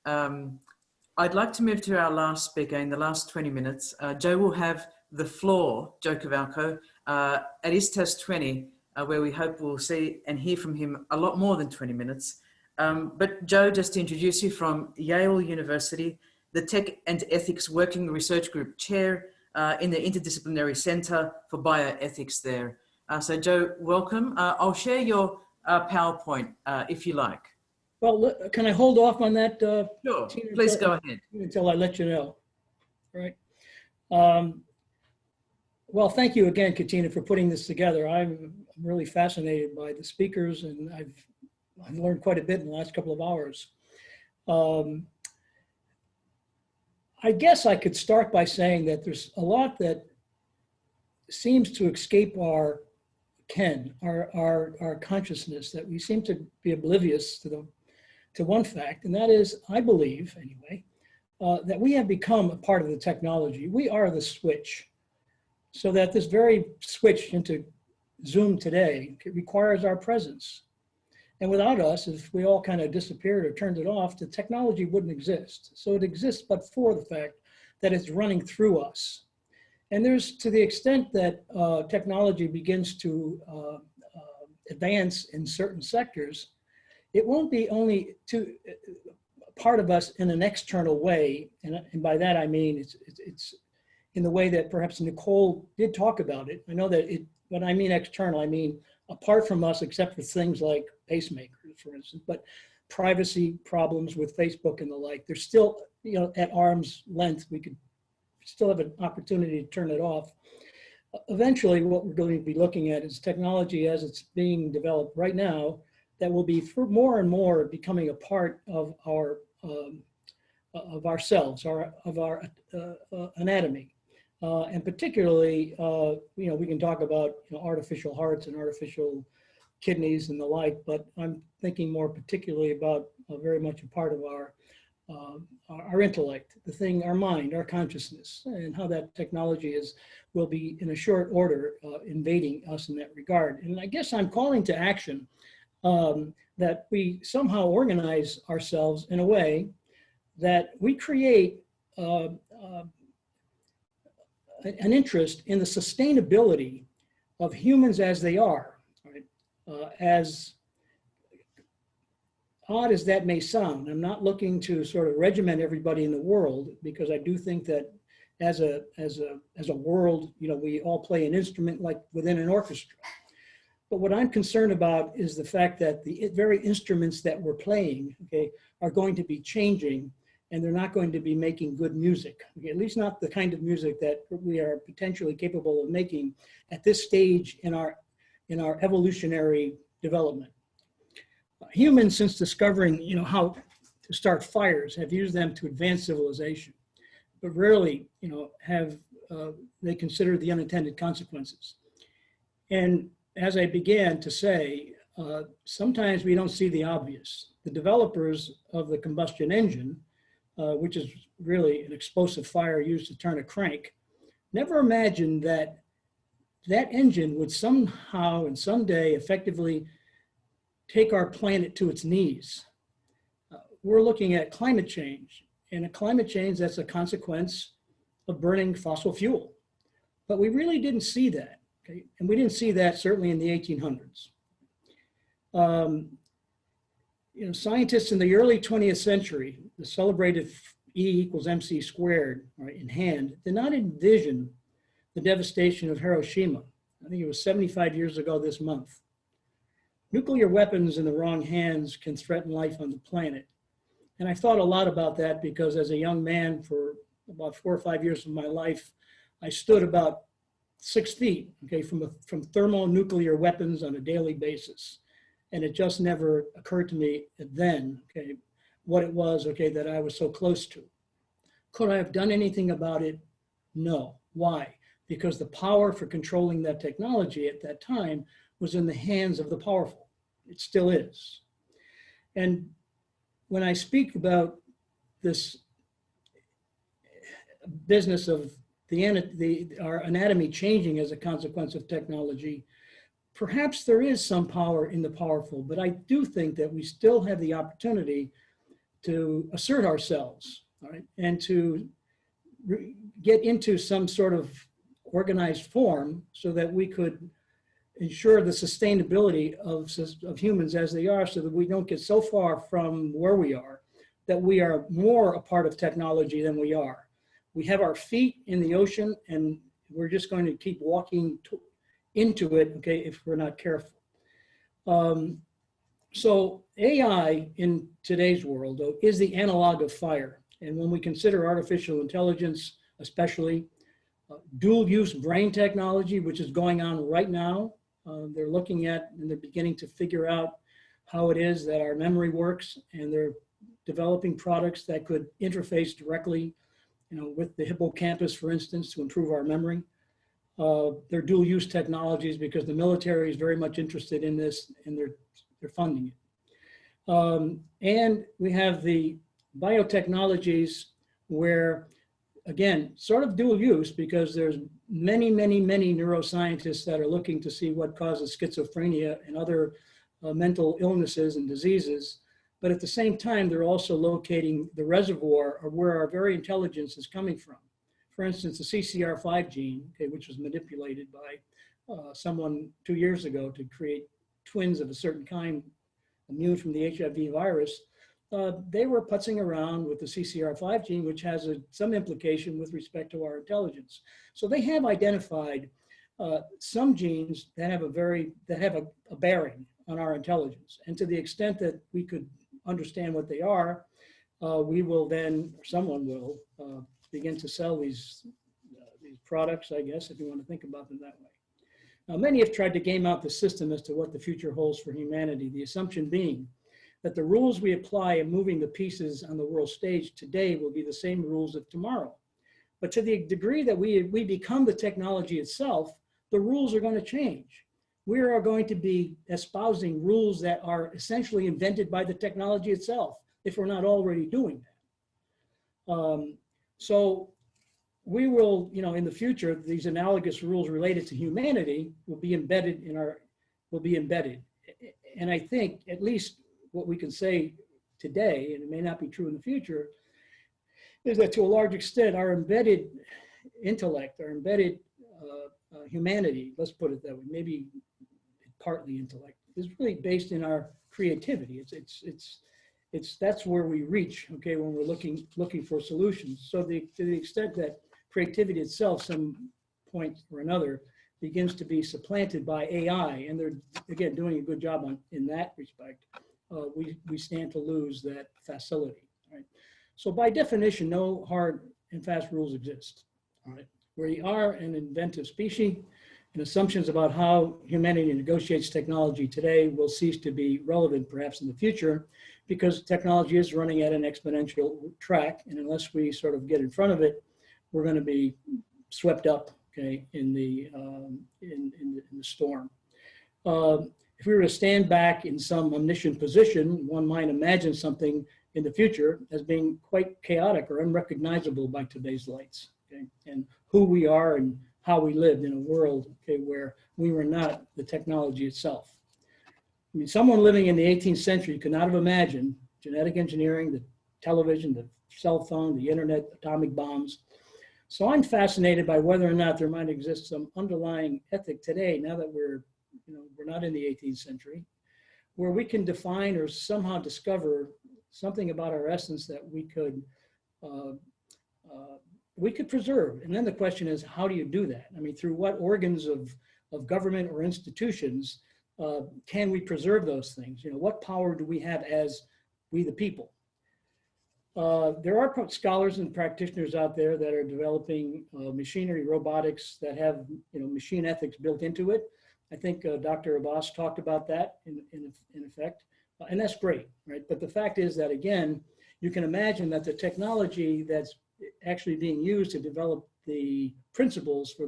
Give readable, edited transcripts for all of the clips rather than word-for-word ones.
I'd like to move to our last speaker in the last 20 minutes. Joe will have the floor, Joe Carvalko, at his test 20, where we hope we'll see and hear from him a lot more than 20 minutes. But Joe, just to introduce you, from Yale University, the Tech and Ethics Working Research Group Chair in the Interdisciplinary Center for Bioethics there. So Joe, welcome. I'll share your PowerPoint if you like. Well, can I hold off on that? Sure, please go ahead. Until I let you know, right? Well, thank you again, Katina, for putting this together. I'm really fascinated by the speakers, and I've learned quite a bit in the last couple of hours. I guess I could start by saying that there's a lot that seems to escape our ken, our consciousness, that we seem to be oblivious to one fact, and that is, I believe anyway, that we have become a part of the technology. We are the switch. So that this very switch into Zoom today, it requires our presence. And without us, if we all kind of disappeared or turned it off, the technology wouldn't exist. So it exists but for the fact that it's running through us. And there's, to the extent that technology begins to advance in certain sectors, it won't be only to part of us in an external way. And by that, I mean, it's in the way that perhaps Nicole did talk about it. I know that when I mean external, I mean apart from us, except for things like pacemakers, for instance, but privacy problems with Facebook and the like, they're still, at arm's length. We could still have an opportunity to turn it off. Eventually, what we're going to be looking at is technology as it's being developed right now that will be more and more becoming a part of our of ourselves, of our anatomy. And particularly, we can talk about artificial hearts and artificial kidneys and the like, but I'm thinking more particularly about very much a part of our intellect, our mind, our consciousness, and how that technology will be in a short order invading us in that regard. And I guess I'm calling to action that we somehow organize ourselves in a way that we create an interest in the sustainability of humans as they are, right? As odd as that may sound, I'm not looking to sort of regiment everybody in the world, because I do think that as a world, we all play an instrument like within an orchestra. But what I'm concerned about is the fact that the very instruments that we're playing, okay, are going to be changing, and they're not going to be making good music, okay? At least not the kind of music that we are potentially capable of making at this stage in our evolutionary development. Humans, since discovering how to start fires, have used them to advance civilization, but rarely have they considered the unintended consequences. And as I began to say, sometimes we don't see the obvious. The developers of the combustion engine, which is really an explosive fire used to turn a crank, never imagined that that engine would somehow and someday effectively take our planet to its knees. We're looking at climate change, and a climate change that's a consequence of burning fossil fuel. But we really didn't see that, okay? And we didn't see that certainly in the 1800s. Scientists in the early 20th century, the celebrated E=mc squared, right, in hand, did not envision the devastation of Hiroshima. I think it was 75 years ago this month. Nuclear weapons in the wrong hands can threaten life on the planet. And I thought a lot about that because as a young man, for about 4 or 5 years of my life, I stood about 6 feet, okay, from thermonuclear weapons on a daily basis. And it just never occurred to me then, okay, what it was, okay, that I was so close to. Could I have done anything about it? No. Why? Because the power for controlling that technology at that time was in the hands of the powerful. It still is. And when I speak about this business of our anatomy changing as a consequence of technology, perhaps there is some power in the powerful, but I do think that we still have the opportunity to assert ourselves, all right, and to get into some sort of organized form so that we could ensure the sustainability of humans as they are, so that we don't get so far from where we are that we are more a part of technology than we are. We have our feet in the ocean and we're just going to keep walking into it, okay, if we're not careful. So AI in today's world, though, is the analog of fire. And when we consider artificial intelligence, especially dual use brain technology, which is going on right now, they're looking at and they're beginning to figure out how it is that our memory works, and they're developing products that could interface directly, with the hippocampus, for instance, to improve our memory. They're dual use technologies because the military is very much interested in this, and they're funding it. And we have the biotechnologies where, again, sort of dual use, because there's many neuroscientists that are looking to see what causes schizophrenia and other mental illnesses and diseases. But at the same time, they're also locating the reservoir of where our very intelligence is coming from. For instance, the CCR5 gene, okay, which was manipulated by someone 2 years ago to create twins of a certain kind, immune from the HIV virus, they were putzing around with the CCR5 gene, which has some implication with respect to our intelligence. So they have identified some genes that have a bearing on our intelligence. And to the extent that we could understand what they are, we will then, or someone will, begin to sell these products, I guess, if you want to think about them that way. Now, many have tried to game out the system as to what the future holds for humanity, the assumption being that the rules we apply in moving the pieces on the world stage today will be the same rules of tomorrow. But to the degree that we become the technology itself, the rules are going to change. We are going to be espousing rules that are essentially invented by the technology itself, if we're not already doing that. So we will, in the future, these analogous rules related to humanity will be embedded. And I think at least what we can say today, and it may not be true in the future, is that to a large extent, our embedded intellect, our embedded humanity, let's put it that way, maybe partly intellect, is really based in our creativity. That's where we reach, okay, when we're looking for solutions. So to the extent that creativity itself, some point or another, begins to be supplanted by AI, and they're again doing a good job in that respect, we stand to lose that facility. Right? So by definition, no hard and fast rules exist. All right? We are an inventive species, and assumptions about how humanity negotiates technology today will cease to be relevant perhaps in the future, because technology is running at an exponential track, and unless we sort of get in front of it, we're going to be swept up, okay, in the storm. If we were to stand back in some omniscient position, one might imagine something in the future as being quite chaotic or unrecognizable by today's lights, okay, and who we are and how we lived in a world, okay, where we were not the technology itself. I mean, someone living in the 18th century could not have imagined genetic engineering, the television, the cell phone, the internet, atomic bombs. So I'm fascinated by whether or not there might exist some underlying ethic today, now that we're not in the 18th century, where we can define or somehow discover something about our essence that we could preserve. And then the question is, how do you do that? I mean, through what organs of government or institutions can we preserve those things? What power do we have as we the people? There are scholars and practitioners out there that are developing machinery, robotics that have machine ethics built into it. I think Dr. Abbas talked about that in effect, and that's great, right? But the fact is that, again, you can imagine that the technology that's actually being used to develop the principles for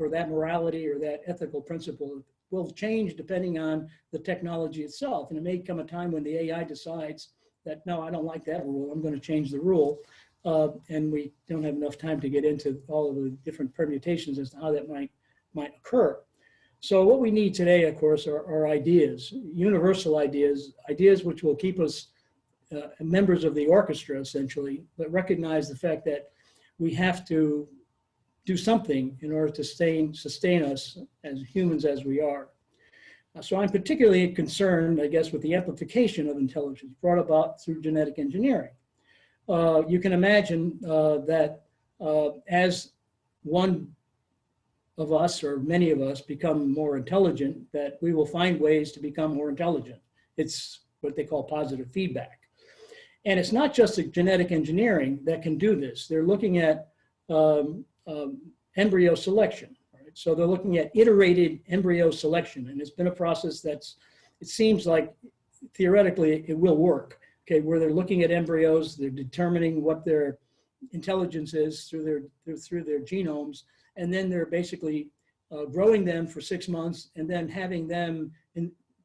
that morality or that ethical principle will change depending on the technology itself. And it may come a time when the AI decides that, no, I don't like that rule, I'm going to change the rule. And we don't have enough time to get into all of the different permutations as to how that might occur. So what we need today, of course, are ideas, universal ideas which will keep us members of the orchestra, essentially, but recognize the fact that we have to do something in order to sustain us as humans as we are. So I'm particularly concerned, I guess, with the amplification of intelligence brought about through genetic engineering. You can imagine that as one of us, or many of us, become more intelligent, that we will find ways to become more intelligent. It's what they call positive feedback. And it's not just the genetic engineering that can do this. They're looking at embryo selection. Right? So they're looking at iterated embryo selection. And it's been a process that's, it seems like theoretically it will work. Okay, where they're looking at embryos, they're determining what their intelligence is through their genomes, and then they're basically growing them for 6 months and then having them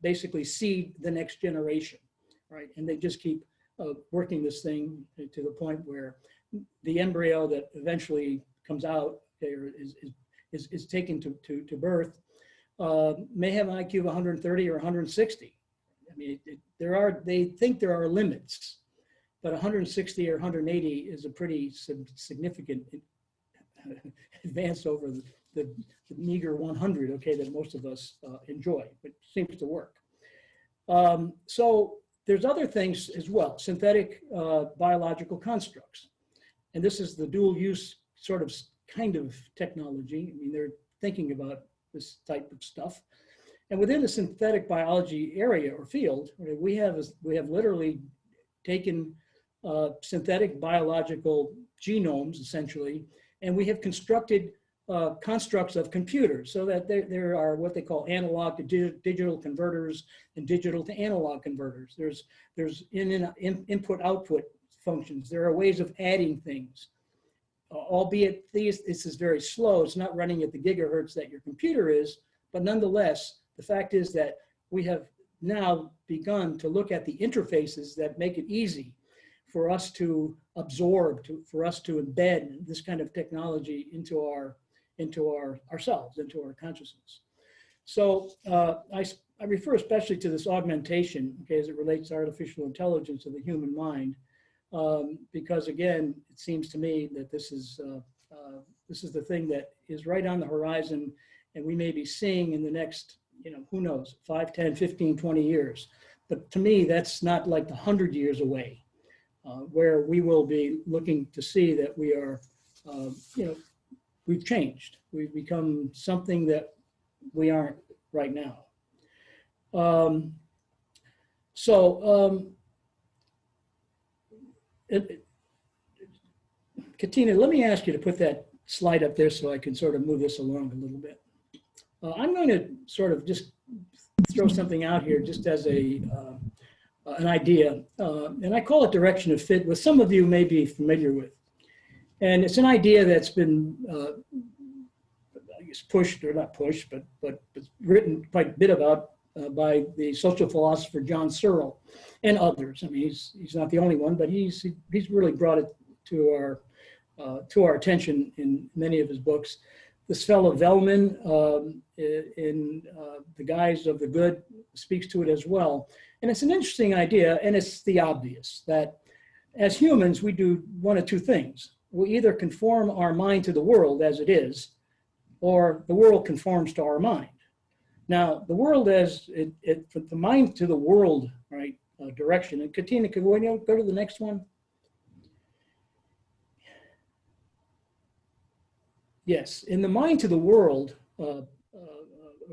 basically seed the next generation, right? And they just keep working this thing to the point where the embryo that eventually comes out or is taken to birth may have an IQ of 130 or 160. I mean, they think there are limits, but 160 or 180 is a pretty significant advance over the meager 100, okay, that most of us enjoy, but seems to work. So there's other things as well, synthetic biological constructs. And this is the dual use sort of kind of technology. I mean, they're thinking about this type of stuff. And within the synthetic biology area or field, we have literally taken synthetic biological genomes, essentially, and we have constructed constructs of computers so that there are what they call analog to digital converters and digital to analog converters. There's input-output functions. There are ways of adding things, albeit this is very slow. It's not running at the gigahertz that your computer is, but nonetheless, the fact is that we have now begun to look at the interfaces that make it easy for us to absorb, for us to embed this kind of technology into ourselves, into our consciousness. So I refer especially to this augmentation, okay, as it relates to artificial intelligence of the human mind, because again, it seems to me that this is the thing that is right on the horizon, and we may be seeing in the next, who knows, 5, 10, 15, 20 years. But to me, that's not like the 100 years away, where we will be looking to see that we are, we've changed. We've become something that we aren't right now. Katina, let me ask you to put that slide up there so I can sort of move this along a little bit. I'm going to sort of just throw something out here just as an idea, and I call it direction of fit, which some of you may be familiar with. And it's an idea that's been, I guess, pushed, or not pushed, but it's written quite a bit about by the social philosopher John Searle and others. I mean, he's not the only one, but he's really brought it to our attention in many of his books. This fellow Vellman, in The Guise of the Good, speaks to it as well. And it's an interesting idea, and it's the obvious, that as humans, we do one of two things. We either conform our mind to the world as it is, or the world conforms to our mind. Now, the world as the mind to the world, right, direction. And Katina, could we go to the next one? Yes, in the mind to the world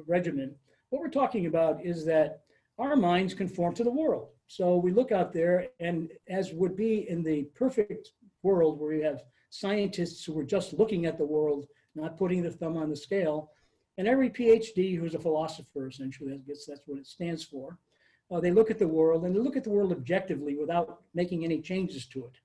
regimen, what we're talking about is that our minds conform to the world. So we look out there, and as would be in the perfect world where you have scientists who are just looking at the world, not putting the thumb on the scale, and every PhD who's a philosopher, essentially, I guess that's what it stands for, they look at the world, and they look at the world objectively without making any changes to it.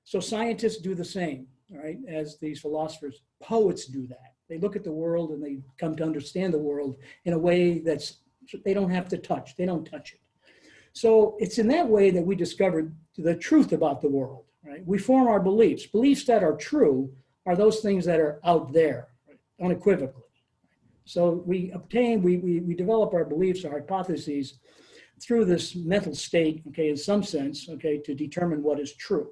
So scientists do the same, right, as these philosophers. Poets do that. They look at the world and they come to understand the world in a way that's, they don't have to touch. They don't touch it. So it's in that way that we discovered the truth about the world, right? We form our beliefs. Beliefs that are true are those things that are out there, right, unequivocally. So we develop our beliefs, our hypotheses through this mental state, okay, in some sense, okay, to determine what is true.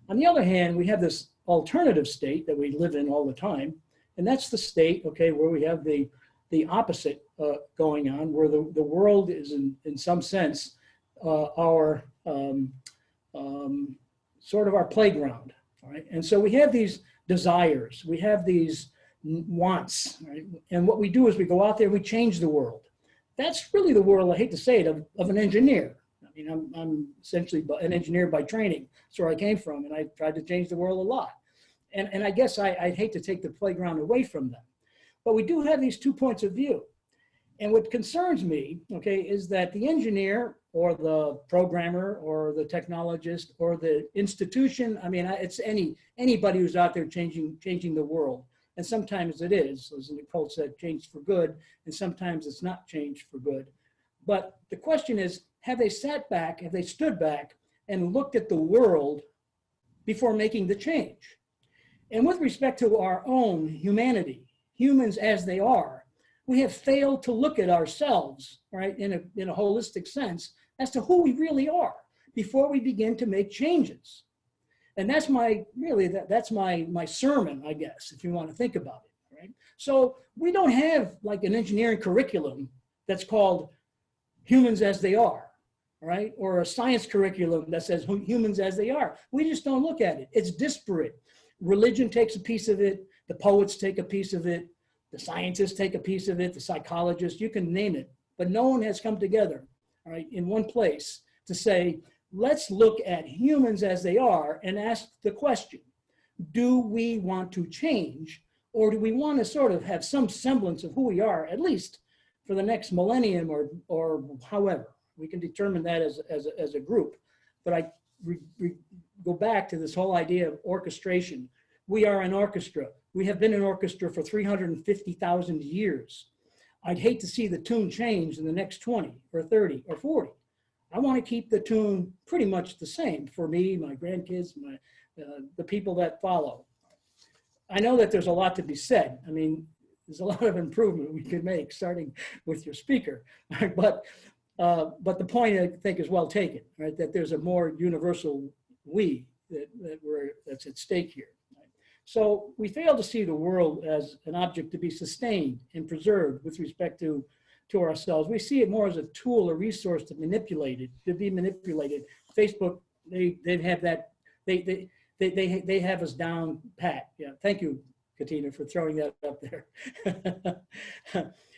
On the other hand, we have this alternative state that we live in all the time, and that's the state, okay, where we have the opposite going on, where the world is in some sense our sort of our playground, all right? And so we have these desires, we have these wants, right? And what we do is we go out there, we change the world. That's really the world, I hate to say it, of an engineer. I mean, I'm essentially an engineer by training. That's where I came from, and I tried to change the world a lot. And I guess I'd hate to take the playground away from them. But we do have these 2 points of view. And what concerns me, okay, is that the engineer or the programmer or the technologist or the institution, I mean, it's anybody who's out there changing the world. And sometimes it is, as Nicole said, changed for good, and sometimes it's not changed for good. But the question is, have they sat back, have they stood back and looked at the world before making the change? And with respect to our own humanity, humans as they are, we have failed to look at ourselves, right, in a holistic sense as to who we really are before we begin to make changes. And that's my sermon, I guess, if you want to think about it, right? So we don't have like an engineering curriculum that's called humans as they are, right? Or a science curriculum that says humans as they are. We just don't look at it. It's disparate. Religion takes a piece of it. The poets take a piece of it. The scientists take a piece of it. The psychologists, you can name it. But no one has come together, all right, in one place to say, let's look at humans as they are and ask the question, do we want to change, or do we want to sort of have some semblance of who we are, at least for the next millennium or however? We can determine that as a group. But I go back to this whole idea of orchestration. We are an orchestra. We have been an orchestra for 350,000 years. I'd hate to see the tune change in the next 20 or 30 or 40. I want to keep the tune pretty much the same for me, my grandkids, the people that follow. I know that there's a lot to be said. I mean, there's a lot of improvement we could make, starting with your speaker. But the point, I think, is well taken, right? That there's a more universal we that's at stake here. Right? So we fail to see the world as an object to be sustained and preserved with respect to ourselves. We see it more as a tool, a resource to be manipulated. Facebook, they have that, they have us down pat. Yeah, thank you, Katina, for throwing that up there.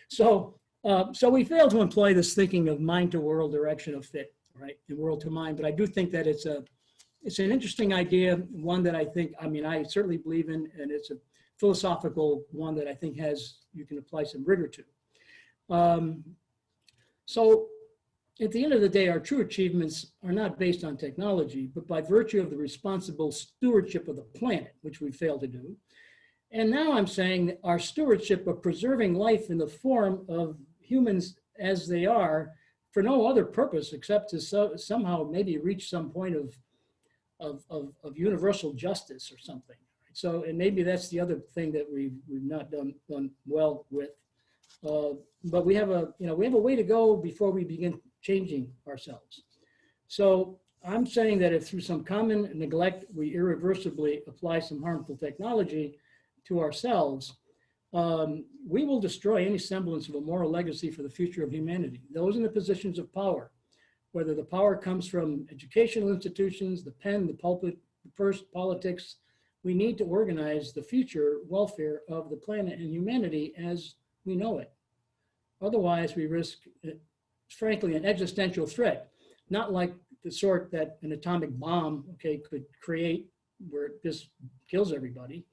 So we fail to employ this thinking of mind to world direction of fit, right, and world to mind. But I do think that it's an interesting idea, one that I certainly believe in, and it's a philosophical one that I think you can apply some rigor to. So at the end of the day, our true achievements are not based on technology, but by virtue of the responsible stewardship of the planet, which we fail to do. And now I'm saying that our stewardship of preserving life in the form of humans as they are for no other purpose except to somehow maybe reach some point of universal justice or something. So, and maybe that's the other thing that we've not done well with. But we have a way to go before we begin changing ourselves. So I'm saying that if through some common neglect, we irreversibly apply some harmful technology to ourselves, we will destroy any semblance of a moral legacy for the future of humanity. Those in the positions of power, whether the power comes from educational institutions, the pen, the pulpit, the purse, politics, we need to organize the future welfare of the planet and humanity as we know it. Otherwise, we risk, frankly, an existential threat, not like the sort that an atomic bomb, okay, could create where it just kills everybody,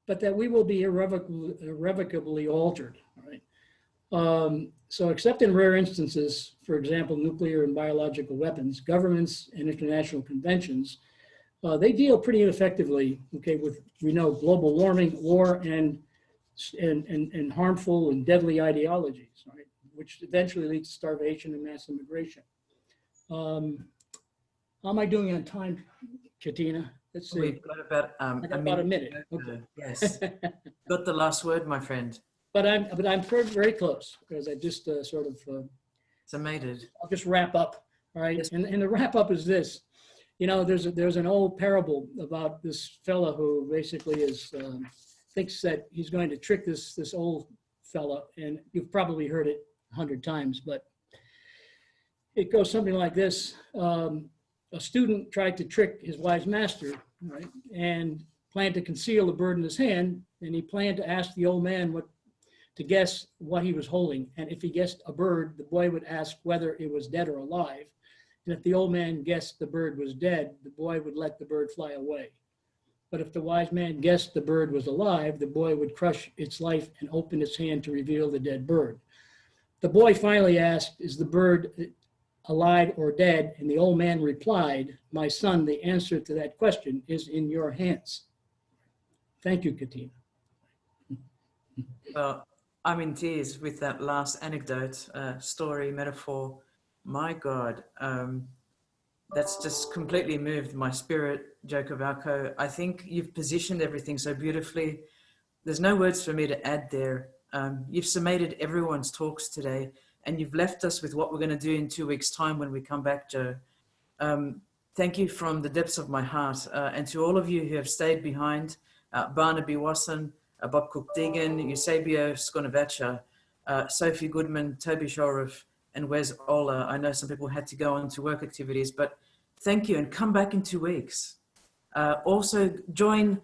but that we will be irrevocably altered, all right? So except in rare instances, for example, nuclear and biological weapons, governments and international conventions, they deal pretty effectively, okay, with, we know, global warming, war, and harmful and deadly ideologies, right, which eventually leads to starvation and mass immigration. How am I doing on time, Katina? Let's see. We've got about a minute. Okay. Yes, got the last word, my friend. But I'm very close because I just mated. I'll just wrap up. All right. Yes. And the wrap up is this. You know, there's an old parable about this fella who basically thinks that he's going to trick this old fella, and you've probably heard it 100 times, but it goes something like this. A student tried to trick his wise master, right, and planned to conceal a bird in his hand, and he planned to ask the old man to guess what he was holding. And if he guessed a bird, the boy would ask whether it was dead or alive. And if the old man guessed the bird was dead, the boy would let the bird fly away. But if the wise man guessed the bird was alive, the boy would crush its life and open its hand to reveal the dead bird. The boy finally asked, "Is the bird alive or dead?" And the old man replied, "My son, the answer to that question is in your hands." Thank you, Katina. Well, I'm in tears with that last anecdote, story, metaphor. My God, that's just completely moved my spirit, Joe Carvalko. I think you've positioned everything so beautifully. There's no words for me to add there. You've summated everyone's talks today, and you've left us with what we're going to do in 2 weeks' time when we come back, Joe. Thank you from the depths of my heart. And to all of you who have stayed behind, Barnaby Wasson, Bob Cook-Deegan, Eusebio Skonavacha, Sophie Goodman, Toby Shorroff, and Wes Ola. I know some people had to go on to work activities, but thank you, and come back in 2 weeks. Also join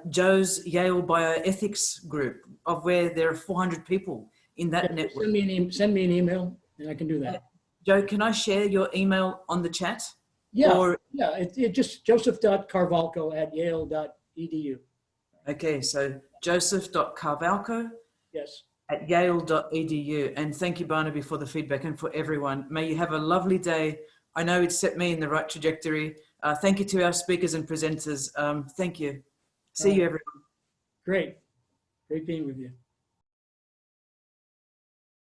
Joe's Yale Bioethics group, of where there are 400 people in that network. Send me an email, and I can do that. Joe, can I share your email on the chat? Yeah, Or, yeah. It just joseph.carvalko@yale.edu. Okay, so joseph.carvalko Yes. at yale.edu. And thank you, Barnaby, for the feedback, and for everyone. May you have a lovely day. I know it set me in the right trajectory. Thank you to our speakers and presenters. Thank you. See you, everyone. Great. Great being with you.